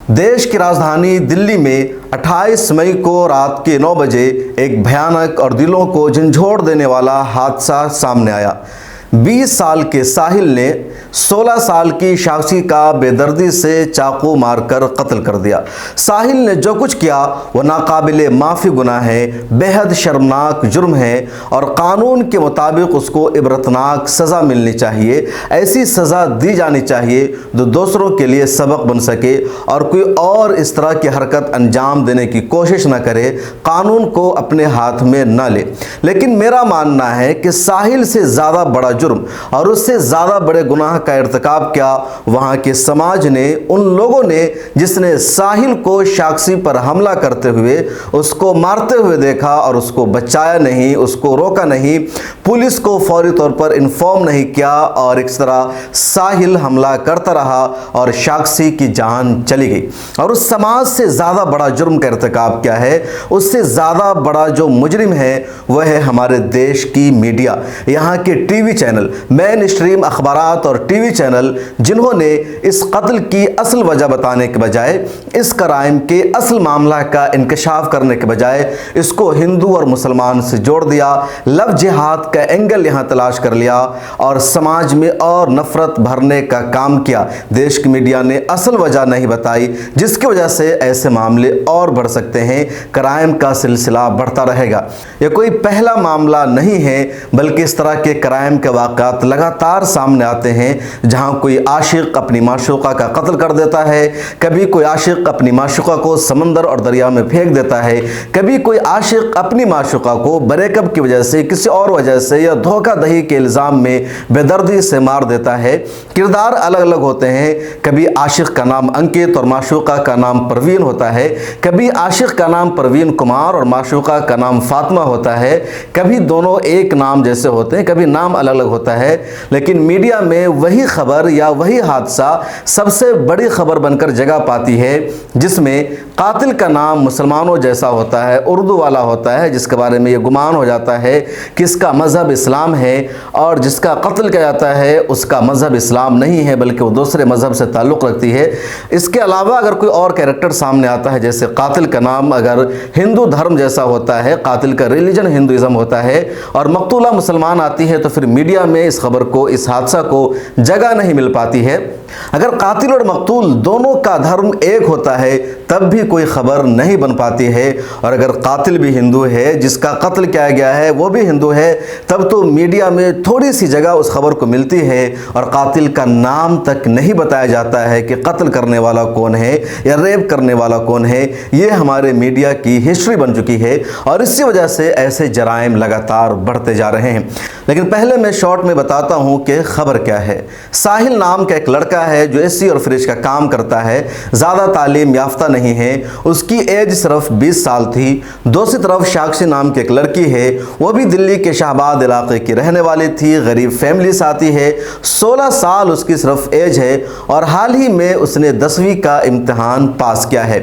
देश की राजधानी दिल्ली में 28 मई को रात के 9 बजे एक भयानक और दिलों को झंझोड़ देने वाला हादसा सामने आया। 20 साल के साहिल ने 16 साल की साक्षी का बेदर्दी से चाकू मारकर कत्ल कर दिया। साहिल ने जो कुछ किया वह नाकाबिले माफ़ी गुनाह है, बेहद शर्मनाक जुर्म है और कानून के मुताबिक उसको इबरतनाक सज़ा मिलनी चाहिए। ऐसी सज़ा दी जानी चाहिए जो दूसरों के लिए सबक बन सके और कोई और इस तरह की हरकत अंजाम देने की कोशिश न करे, कानून को अपने हाथ में न ले। लेकिन मेरा मानना है कि साहिल से ज़्यादा बड़ा जुर्म और उससे ज़्यादा बड़े गुनाह का इर्तिकाब किया वहाँ के समाज ने, उन लोगों ने जिसने साहिल को साक्षी पर हमला करते हुए उसको मारते हुए देखा और उसको बचाया नहीं, उसको रोका नहीं, पुलिस को फौरी तौर पर इन्फॉर्म नहीं किया और इस तरह साहिल हमला करता रहा और साक्षी की जान चली गई। और उस समाज से ज़्यादा बड़ा जुर्म का इर्तिकाब क्या है, उससे ज़्यादा बड़ा जो मुजरिम है वह है हमारे देश की मीडिया, यहाँ के टीवी चैनल, मेन स्ट्रीम अखबारात और टीवी चैनल, जिन्होंने इस कत्ल की असल वजह बताने के बजाय, इस क्राइम के असल मामला का इंकशाफ करने के बजाय इसको हिंदू और मुसलमान से जोड़ दिया, लव जिहाद का एंगल यहाँ तलाश कर लिया और समाज में और नफरत भरने का काम किया। देश की मीडिया ने असल वजह नहीं बताई, जिसकी वजह से ऐसे मामले और बढ़ सकते हैं, क्राइम का सिलसिला बढ़ता रहेगा। यह कोई पहला मामला नहीं है, बल्कि इस तरह के क्राइम के वाक़ात लगातार सामने आते हैं जहां कोई आशिक अपनी माशूका का कत्ल कर देता है, कभी कोई आशिक अपनी माशूका को समंदर और दरिया में फेंक देता है, कभी कोई आशिक अपनी माशूका को ब्रेकअप की वजह से, किसी और वजह से या धोखाधड़ी के इल्ज़ाम में बेदर्दी से मार देता है। किरदार अलग अलग होते हैं, कभी आशिक का नाम अंकित और माशूका का नाम परवीन होता है, कभी आशिक का नाम परवीन कुमार और माशूका का नाम फातिमा होता है, कभी दोनों एक नाम जैसे होते हैं, कभी नाम अलग अलग होता है। लेकिन मीडिया में वही खबर या वही हादसा सबसे बड़ी खबर बनकर जगह पाती है, जिसमें कातिल का नाम मुसलमानों जैसा होता है, उर्दू वाला होता है, जिसके बारे में ये गुमान हो जाता है कि इसका मज़हब इस्लाम है और जिसका कत्ल किया जाता है उसका मज़हब इस्लाम नहीं है बल्कि वो दूसरे मज़हब से ताल्लुक़ रखती है। इसके अलावा अगर कोई और कैरेक्टर सामने आता है, जैसे कातिल का नाम अगर हिंदू धर्म जैसा होता है, कातिल का रिलीजन हिंदुइज़्म होता है और मकतूला मुसलमान आती है, तो फिर मीडिया में इस खबर को, इस हादसा को जगह नहीं मिल पाती है। अगर कातिल और मकतूल दोनों का धर्म एक होता है तब भी कोई खबर नहीं बन पाती है, और अगर कातिल भी हिंदू है, जिसका कत्ल किया गया है वो भी हिंदू है, तब तो मीडिया में थोड़ी सी जगह उस खबर को मिलती है और कातिल का नाम तक नहीं बताया जाता है कि कत्ल करने वाला कौन है या रेप करने वाला कौन है। ये हमारे मीडिया की हिस्ट्री बन चुकी है और इसी वजह से ऐसे जराइम लगातार बढ़ते जा रहे हैं। लेकिन पहले मैं शॉर्ट में बताता हूं कि खबर क्या है। साहिल नाम का एक लड़का है जो एसी और फ्रिज का काम करता है, ज़्यादा तालीम याफ्ता नहीं है, उसकी एज सिर्फ 20 साल थी। दूसरी तरफ साक्षी नाम की एक लड़की है, वो भी दिल्ली के शाहबाद इलाके की रहने वाली थी, गरीब फैमिली से आती है, 16 साल उसकी सिर्फ एज है और हाल ही में उसने 10वीं का इम्तिहान पास किया है।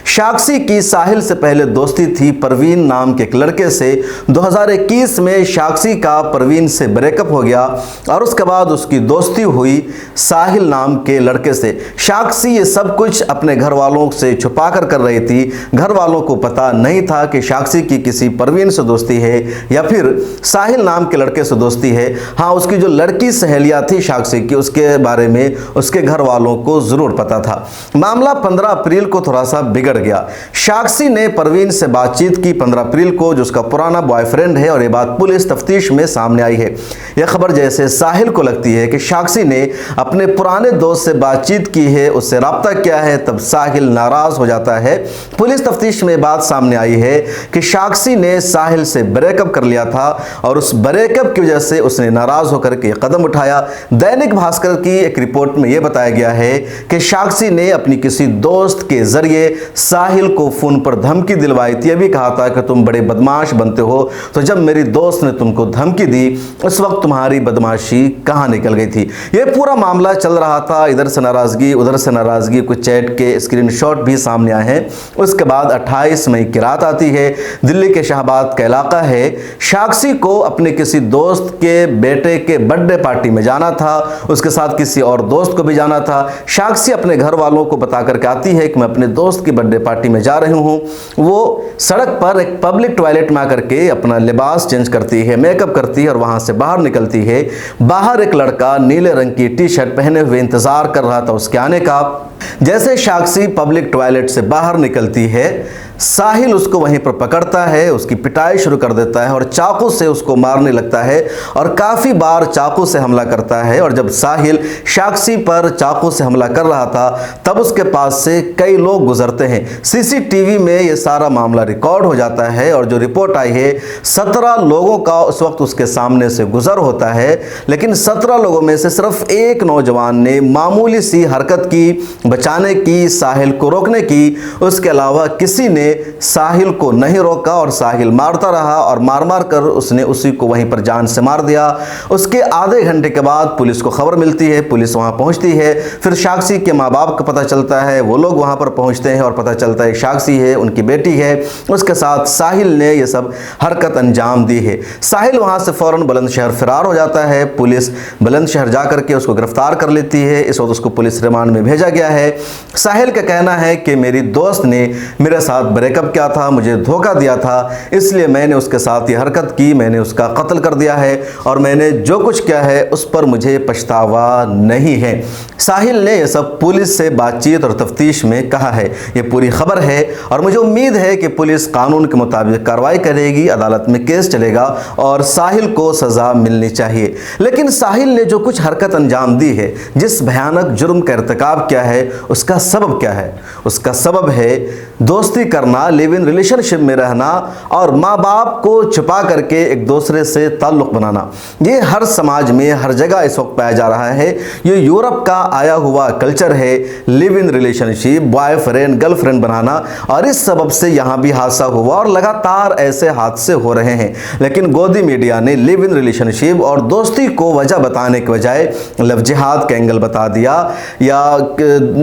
साक्षी की साहिल से पहले दोस्ती थी परवीन नाम के एक लड़के से। 2021 में साक्षी का परवीन से ब्रेकअप हो गया और उसके बाद उसकी दोस्ती हुई साहिल नाम के लड़के से। साक्षी ये सब कुछ अपने घर वालों से छुपा कर रही थी, घर वालों को पता नहीं था कि साक्षी की किसी परवीन से दोस्ती है या फिर साहिल नाम के लड़के से दोस्ती है। हाँ, उसकी जो लड़की सहेलियां थी साक्षी की, उसके बारे में उसके घर वालों को ज़रूर पता था। मामला 15 अप्रैल को थोड़ा सा बिगड़ गया। साक्षी ने परवीन से बातचीत की 15 अप्रैल को, जो उसका पुराना बॉयफ्रेंड है, और ये बात पुलिस तफ्तीश में सामने आई है। यह खबर जैसे साहिल को लगती है कि साक्षी ने अपने पुराने दोस्त से बातचीत की है, उससे रब्ता किया है, तब साहिल नाराज हो जाता है। पुलिस तफ्तीश में बात सामने आई है कि साक्षी ने साहिल से ब्रेकअप कर लिया था और उस ब्रेकअप की वजह से उसने नाराज होकर के कदम उठाया। दैनिक भास्कर की एक रिपोर्ट में यह बताया गया है कि साक्षी ने अपनी किसी दोस्त के जरिए साहिल को फोन पर धमकी दिलवाई थी। यह भी कहा था कि तुम बड़े बदमाश बनते हो, तो जब मेरी दोस्त ने तुमको धमकी दी उस वक्त तुम्हारी बदमाशी कहाँ निकल गई थी। ये पूरा मामला चल रहा था, इधर से नाराज़गी उधर से नाराज़गी, कुछ चैट के स्क्रीनशॉट भी सामने आए हैं। उसके बाद 28 मई की रात आती है, दिल्ली के शाहबाद का इलाका है। साक्षी को अपने किसी दोस्त के बेटे के बर्थडे पार्टी में जाना था, उसके साथ किसी और दोस्त को भी जाना था। साक्षी अपने घर वालों को बता करके आती है कि मैं अपने दोस्त की बर्थडे पार्टी में जा रही हूँ। वो सड़क पर एक पब्लिक टॉयलेट में आकर के अपना लिबास चेंज करती है, मेकअप करती है और वहां से बाहर निकलती है। बाहर एक लड़का नीले रंग की टी शर्ट पहने हुए इंतजार कर रहा था उसके आने का। जैसे साक्षी पब्लिक टॉयलेट से बाहर निकलती है, साहिल उसको वहीं पर पकड़ता है, उसकी पिटाई शुरू कर देता है और चाकू से उसको मारने लगता है और काफ़ी बार चाकू से हमला करता है। और जब साहिल साक्षी पर चाकू से हमला कर रहा था तब उसके पास से कई लोग गुजरते हैं। सीसीटीवी में ये सारा मामला रिकॉर्ड हो जाता है और जो रिपोर्ट आई है 17 लोगों का उस वक्त उसके सामने से गुजर होता है, लेकिन 17 लोगों में से सिर्फ एक नौजवान ने मामूली सी हरकत की, बचाने की, साहिल को रोकने की। उसके अलावा किसी ने साहिल को नहीं रोका और साहिल मारता रहा और मार मार कर उसने उसी को वहीं पर जान से मार दिया। उसके आधे घंटे के बाद पुलिस को खबर मिलती है, पुलिस वहां पहुंचती है। फिर साक्षी के माँ बाप को पता चलता है, वो लोग वहां पर पहुंचते हैं और पता चलता है साक्षी है, उनकी बेटी है, उसके साथ साहिल ने ये सब हरकत अंजाम दी है। साहिल वहां से फौरन बुलंदशहर फरार हो जाता है। पुलिस बुलंदशहर जाकर के उसको गिरफ्तार कर लेती है। इस वक्त उसको पुलिस रिमांड में भेजा गया है। साहिल का कहना है कि मेरी दोस्त ने मेरे साथ ब्रेकअप किया था, मुझे धोखा दिया था, इसलिए मैंने उसके साथ ये हरकत की, मैंने उसका कत्ल कर दिया है और मैंने जो कुछ किया है उस पर मुझे पछतावा नहीं है। साहिल ने यह सब पुलिस से बातचीत और तफ्तीश में कहा है। ये पूरी खबर है और मुझे उम्मीद है कि पुलिस कानून के मुताबिक कार्रवाई करेगी, अदालत में केस चलेगा और साहिल को सज़ा मिलनी चाहिए। लेकिन साहिल ने जो कुछ हरकत अंजाम दी है, जिस भयानक जुर्म का इर्तिकाब किया है, उसका सबब क्या है? उसका सबब है दोस्ती करना, लिव इन रिलेशनशिप में रहना और माँ बाप को छुपा करके एक दूसरे से ताल्लुक़ बनाना। ये हर समाज में हर जगह इस वक्त पाया जा रहा है। ये यूरोप का आया हुआ कल्चर है, live in relationship, boyfriend girlfriend बनाना, और इस सबब से यहाँ भी हादसा हुआ और लगातार ऐसे हादसे हो रहे हैं। लेकिन गोदी मीडिया ने लिव इन रिलेशनशिप और दोस्ती को वजह बताने के बजाय लव जिहाद का एंगल बता दिया या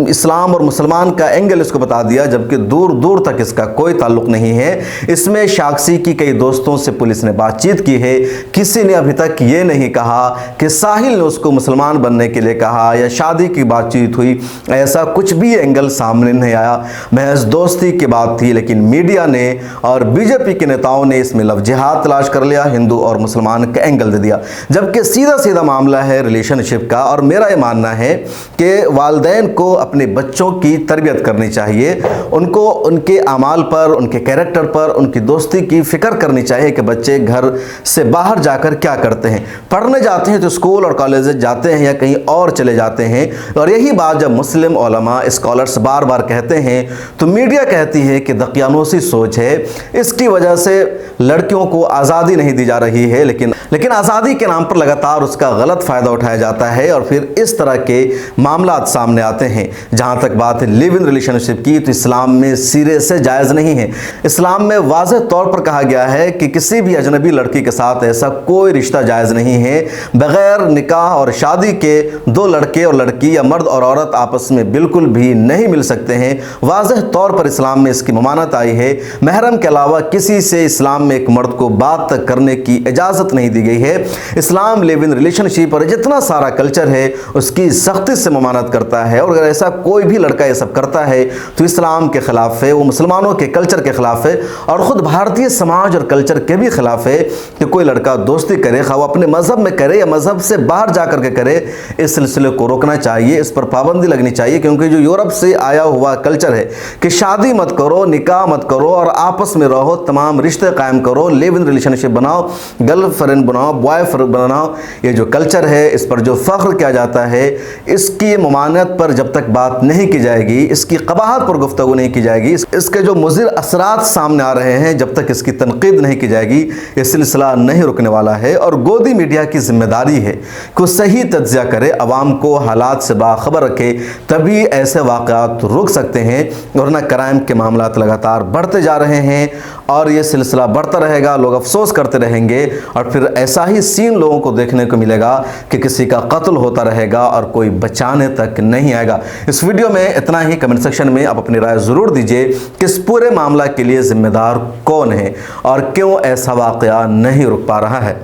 इस्लाम और मुसलमान का एंगल इसको बता दिया, जबकि दूर दूर तक इसका कोई ताल्लुक नहीं है। इसमें साक्षी की कई दोस्तों से पुलिस ने बातचीत की है, किसी ने अभी तक ये नहीं कहा कि साहिल ने उसको मुसलमान बनने के लिए कहा या शादी की बातचीत हुई, ऐसा कुछ भी एंगल सामने नहीं आया। महज दोस्ती की बात थी, लेकिन मीडिया ने और बीजेपी के नेताओं ने इसमें लव जिहाद तलाश कर लिया, हिंदू और मुसलमान का एंगल दे दिया, जबकि सीधा सीधा मामला है रिलेशनशिप का। और मेरा ये मानना है कि वालिदैन को अपने बच्चों की तरबियत करनी चाहिए, उनको उनके अमाल पर, उनके कैरेक्टर पर, उनकी दोस्ती की फिक्र करनी चाहिए कि बच्चे घर से बाहर जाकर क्या करते हैं। पढ़ने जाते हैं तो स्कूल और कॉलेज जाते हैं या कहीं और चले जाते हैं, और यही बात जब मुस्लिम उलमा स्कॉलर्स बार बार कहते हैं तो मीडिया कहती है कि दकियानूसी सोच है, इसकी वजह से लड़कियों को आज़ादी नहीं दी जा रही है। लेकिन आज़ादी के नाम पर लगातार उसका गलत फ़ायदा उठाया जाता है और फिर इस तरह के मामला सामने आते हैं। जहाँ तक बात है लिव इन रिलेशनशिप की, तो इस्लाम में सिरे से जायज़ नहीं है। इस्लाम में वाज़ेह तौर पर कहा गया है कि किसी भी अजनबी लड़की के साथ ऐसा कोई रिश्ता जायज़ नहीं है। बग़ैर निकाह और शादी के दो लड़के और लड़की या मर्द और औरत आपस में बिल्कुल भी नहीं मिल सकते हैं। वाज़ेह तौर पर इस्लाम में इसकी ममानत आई है। महरम के अलावा किसी से इस्लाम में एक मर्द को बात तक करने की इजाज़त नहीं दी गई है। इस्लाम लिव इन रिलेशनशिप और जितना सारा कल्चर है उसकी सख्ती से ममानत करता है, और अगर ऐसा कोई भी लड़का ये सब करता है तो इस्लाम के ख़िलाफ़ है, वो मुसलमानों के कल्चर के ख़िलाफ़ है और ख़ुद भारतीय समाज और कल्चर के भी ख़िलाफ़ है कि कोई लड़का दोस्ती करे, खा वो अपने मज़हब में करे या मज़हब से बाहर जा कर के करे। इस सिलसिले को रोकना चाहिए, इस पर पाबंदी लगनी चाहिए, क्योंकि जो यूरोप से आया हुआ कल्चर है कि शादी मत करो, निकाह मत करो और आपस में रहो, तमाम रिश्ते कायम करो, लिव इन रिलेशनशिप बनाओ, गर्लफ्रेंड बनाओ, बॉयफ्रेंड बनाओ, ये जो कल्चर है इस पर जो फ़ख्र किया जाता है, इसकी ममानत पर जब तक बात नहीं की जाएगी, इसकी क़बाहत पर गुफ्तगू नहीं की जाएगी, इसके जो मुज़िर असरात सामने आ रहे हैं जब तक इसकी तनकीद नहीं की जाएगी, ये सिलसिला नहीं रुकने वाला है। और गोदी मीडिया की जिम्मेदारी है कि सही तज्ज़िया करे, अवाम को हालात से बाखबर रखे, तभी ऐसे वाक़यात रुक सकते हैं, वरना क्राइम के मामलात लगातार बढ़ते जा रहे हैं और ये सिलसिला बढ़ता रहेगा, लोग अफसोस करते रहेंगे और फिर ऐसा ही सीन लोगों को देखने को मिलेगा कि किसी का कत्ल होता रहेगा और कोई बचाने तक नहीं आएगा। इस वीडियो में इतना ही। कमेंट सेक्शन में आप अपनी राय ज़रूर दीजिए कि इस पूरे मामला के लिए जिम्मेदार कौन है और क्यों ऐसा वाक़या नहीं रुक पा रहा है।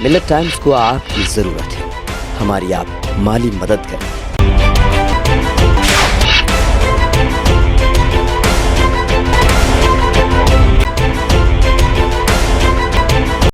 मिल्लत टाइम्स को आपकी ज़रूरत है, हमारी आप माली मदद करें।